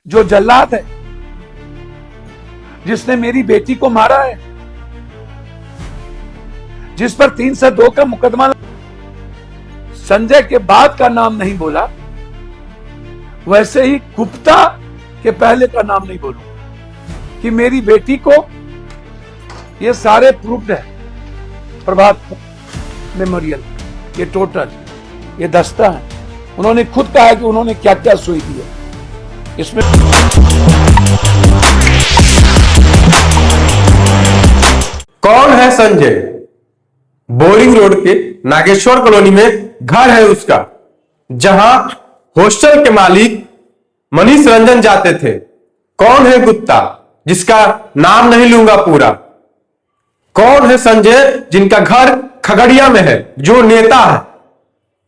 जो जल्लाद है, जिसने मेरी बेटी को मारा है, जिस पर 302 का मुकदमा, संजय के बाद का नाम नहीं बोला, वैसे ही गुप्ता के पहले का नाम नहीं बोलूंगा कि मेरी बेटी को, ये सारे प्रूफ्ड है प्रभात मेमोरियल, ये टोटल, ये दस्ता है। उन्होंने खुद कहा है कि उन्होंने क्या क्या सुई दी है इसमें। कौन है संजय? बोरिंग रोड के नागेश्वर कॉलोनी में घर है उसका, जहां हॉस्टल के मालिक मनीष रंजन जाते थे। कौन है गुप्ता, जिसका नाम नहीं लूंगा पूरा? कौन है संजय, जिनका घर खगड़िया में है, जो नेता है?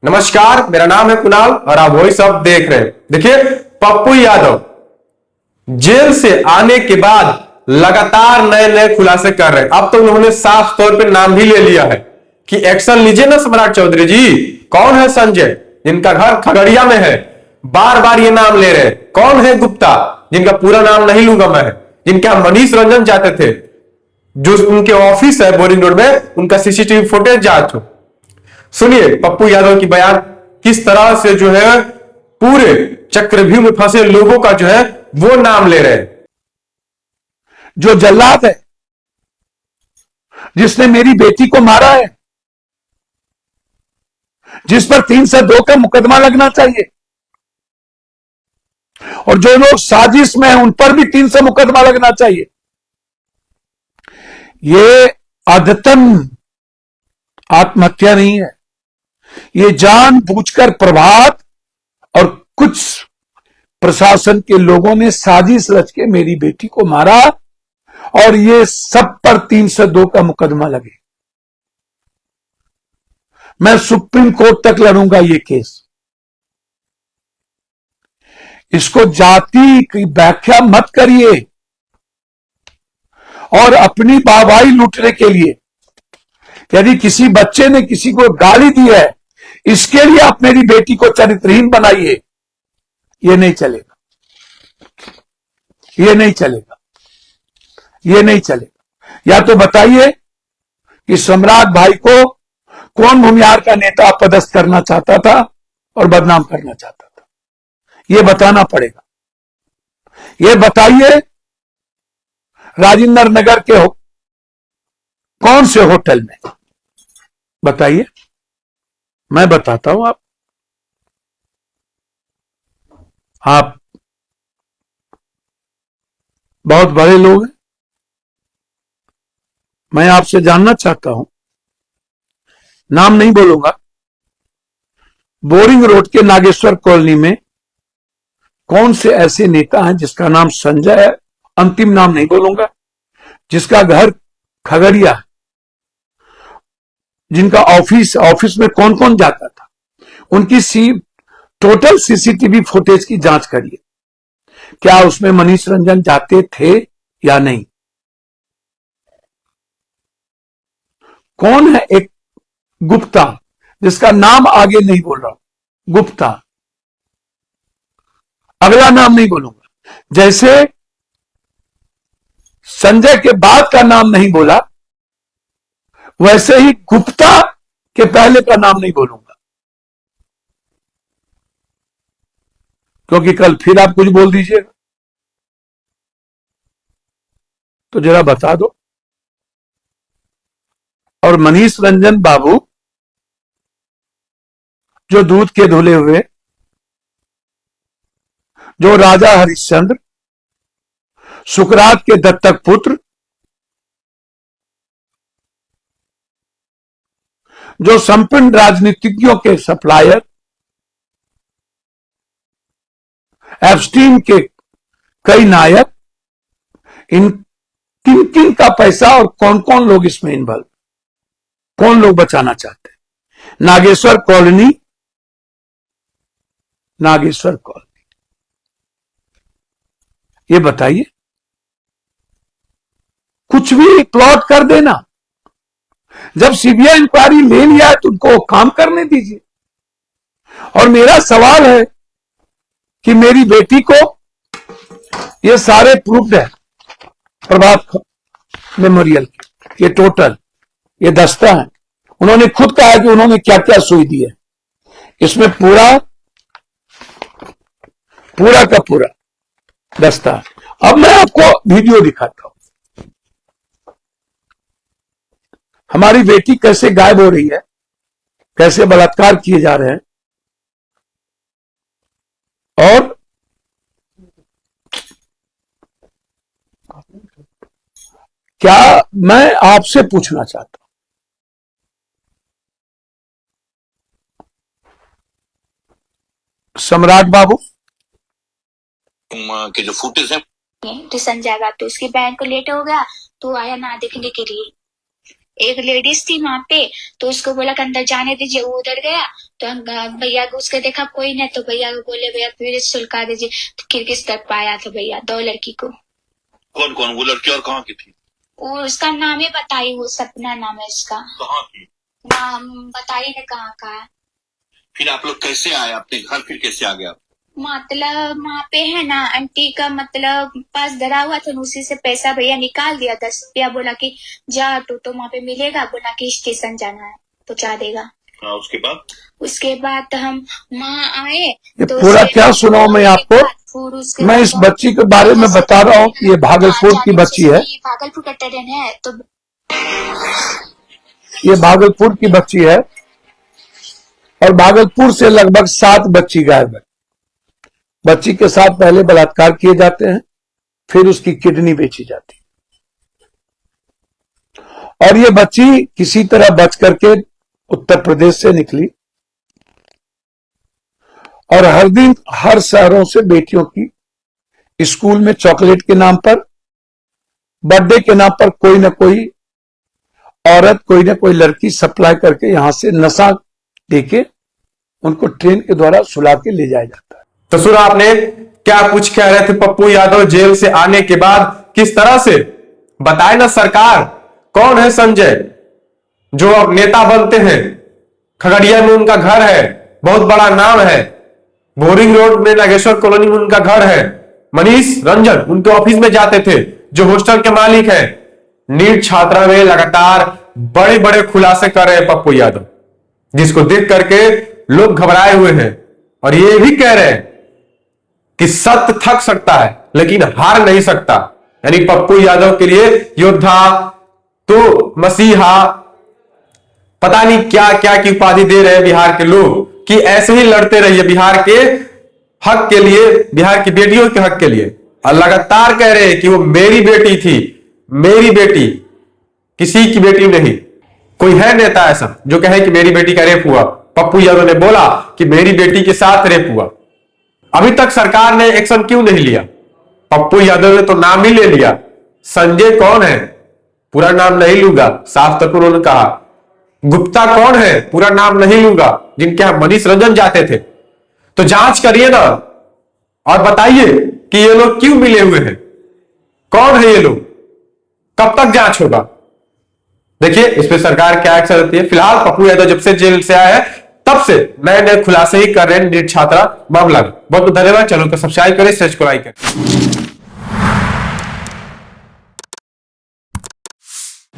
नमस्कार, मेरा नाम है कुणाल और आप वही सब देख रहे हैं। देखिए, पप्पू यादव जेल से आने के बाद लगातार नए नए खुलासे कर रहे हैं। अब तो उन्होंने साफ तौर पे नाम भी ले लिया है कि एक्शन लीजिए ना सम्राट चौधरी जी। कौन है संजय, जिनका घर खगड़िया में है? बार बार ये नाम ले रहे हैं। कौन है गुप्ता, जिनका पूरा नाम नहीं लूंगा मैं, जिनका मनीष रंजन जाते थे, जो उनके ऑफिस है बोरिंग रोड में, उनका सीसीटीवी फुटेज जांच हो। सुनिए पप्पू यादव की बयान, किस तरह से जो है पूरे चक्रव्यूह में फंसे लोगों का जो है वो नाम ले रहे हैं। जो जल्लाद है, जिसने मेरी बेटी को मारा है, जिस पर 302 का मुकदमा लगना चाहिए, और जो लोग साजिश में हैं उन पर भी 300 मुकदमा लगना चाहिए। ये आदतन आत्महत्या नहीं है, ये जानबूझकर प्रभात और कुछ प्रशासन के लोगों ने साजिश रच के मेरी बेटी को मारा, और ये सब पर 302 का मुकदमा लगे। मैं सुप्रीम कोर्ट तक लड़ूंगा ये केस। इसको जाति की व्याख्या मत करिए और अपनी वाहवाही लूटने के लिए, यदि किसी बच्चे ने किसी को गाली दी है, इसके लिए आप मेरी बेटी को चरित्रहीन बनाइए, ये नहीं चलेगा, ये नहीं चलेगा, ये नहीं चलेगा। या तो बताइए कि सम्राट भाई को कौन भूमिहार का नेता पदस्थ करना चाहता था और बदनाम करना चाहता था, ये बताना पड़ेगा। ये बताइए राजेंद्र नगर के कौन से होटल में, बताइए, मैं बताता हूं। आप बहुत बड़े लोग हैं, मैं आपसे जानना चाहता हूं, नाम नहीं बोलूंगा, बोरिंग रोड के नागेश्वर कॉलोनी में कौन से ऐसे नेता हैं जिसका नाम संजय है, अंतिम नाम नहीं बोलूंगा, जिसका घर खगड़िया है, जिनका ऑफिस में कौन कौन जाता था, उनकी टोटल सीसीटीवी फुटेज की जांच करिए। क्या उसमें मनीष रंजन जाते थे या नहीं? कौन है एक गुप्ता, जिसका नाम आगे नहीं बोल रहा हूं, गुप्ता, अगला नाम नहीं बोलूंगा। जैसे संजय के बाद का नाम नहीं बोला, वैसे ही गुप्ता के पहले का नाम नहीं बोलूंगा, क्योंकि कल फिर आप कुछ बोल दीजिएगा। तो जरा बता दो। और मनीष रंजन बाबू, जो दूध के धुले हुए, जो राजा हरिश्चंद्र, सुकरात के दत्तक पुत्र, जो संपन्न राजनीतिज्ञों के सप्लायर, एप्स्टीन के कई नायक, इन किन किन का पैसा और कौन कौन लोग इसमें इन्वॉल्व, कौन लोग बचाना चाहते हैं? नागेश्वर कॉलोनी, नागेश्वर कॉलोनी, ये बताइए। कुछ भी प्लॉट कर देना, जब सीबीआई इंक्वायरी ले लिया है तो उनको काम करने दीजिए। और मेरा सवाल है कि मेरी बेटी को ये सारे प्रूफ है प्रभात मेमोरियल के, ये टोटल, ये दस्ता है। उन्होंने खुद कहा कि उन्होंने क्या क्या सुई दी है। इसमें पूरा का पूरा दस्ता है। अब मैं आपको वीडियो दिखाता हूं, हमारी बेटी कैसे गायब हो रही है, कैसे बलात्कार किए जा रहे हैं। और क्या मैं आपसे पूछना चाहता हूं, सम्राट बाबू के जो फुटेज है ट्यूशन जाएगा तो उसकी बैंक को लेट हो गया तो आया ना देखने के लिए। एक लेडीज थी वहां पे तो उसको बोला कि अंदर जाने दीजिए, वो उधर गया तो भैया को उसके देखा कोई नहीं तो भैया को बोले भैया फिर सुलगा दीजिए, तो किस तक पाया था भैया 2 लड़की को। कौन कौन वो लड़की और कहाँ की थी? वो उसका नाम ही बताई, वो सपना नाम है उसका। कहाँ की नाम बताइए ना कहाँ का है। फिर आप लोग कैसे आए अपने घर, फिर कैसे आ गया? मतलब वहाँ पे है ना आंटी का मतलब पास धरा हुआ था, उसी से पैसा भैया निकाल दिया 10 रुपया, बोला कि जा तो वहाँ पे मिलेगा, बोला कि स्टेशन जाना है पहुँचा देगा। हाँ, उसके बाद हम वहाँ आए ये तो पूरा क्या सुनाऊं मैं आपको। मैं इस बच्ची के बारे में बता रहा हूँ कि ये भागलपुर की बच्ची है, भागलपुर का ट्रेन है तो ये भागलपुर की बच्ची है और भागलपुर से लगभग 7 बच्ची गायब है। बच्ची के साथ पहले बलात्कार किए जाते हैं, फिर उसकी किडनी बेची जाती है और ये बच्ची किसी तरह बच करके उत्तर प्रदेश से निकली और हर दिन हर शहरों से बेटियों की स्कूल में चॉकलेट के नाम पर, बर्थडे के नाम पर कोई ना कोई औरत, कोई ना कोई लड़की सप्लाई करके यहां से नशा देके उनको ट्रेन के द्वारा सुला के ले जाया जाता है। तो सुना आपने क्या कुछ कह रहे थे पप्पू यादव जेल से आने के बाद, किस तरह से बताए ना सरकार कौन है संजय, जो अब नेता बनते हैं। खगड़िया में उनका घर है, बहुत बड़ा नाम है। बोरिंग रोड में नागेश्वर कॉलोनी में उनका घर है। मनीष रंजन उनके ऑफिस में जाते थे, जो हॉस्टल के मालिक है। नीट छात्रा में लगातार बड़े बड़े खुलासे कर रहे हैं पप्पू यादव, जिसको देख करके लोग घबराए हुए हैं और ये भी कह रहे हैं कि सत्य थक सकता है लेकिन हार नहीं सकता। यानी पप्पू यादव के लिए योद्धा तो मसीहा, पता नहीं क्या क्या की उपाधि दे रहे हैं बिहार के लोग कि ऐसे ही लड़ते रहिए बिहार के हक के लिए, बिहार की बेटियों के हक के लिए। और लगातार कह रहे हैं कि वो मेरी बेटी थी, मेरी बेटी, किसी की बेटी नहीं। कोई है नेता ऐसा जो कहे कि मेरी बेटी का रेप हुआ? पप्पू यादव ने बोला कि मेरी बेटी के साथ रेप हुआ। अभी तक सरकार ने एक्शन क्यों नहीं लिया? पप्पू यादव ने तो नाम ही ले लिया। संजय कौन है? पूरा नाम नहीं लूंगा, साफ तौर पर उन्होंने कहा। गुप्ता कौन है? पूरा नाम नहीं लूंगा, जिनके यहां मनीष रंजन जाते थे। तो जांच करिए ना और बताइए कि ये लोग क्यों मिले हुए हैं, कौन है ये लोग, कब तक जांच होगा? देखिए इस पे सरकार क्या एक्शन लेती है। फिलहाल पप्पू यादव जब से जेल से आया है तब से नए नए खुलासे ही कर रहे हैं नीट छात्रा मामला में। बहुत बहुत धन्यवाद। चैनल को सब्सक्राइब करें, सर्च को लाइक करें।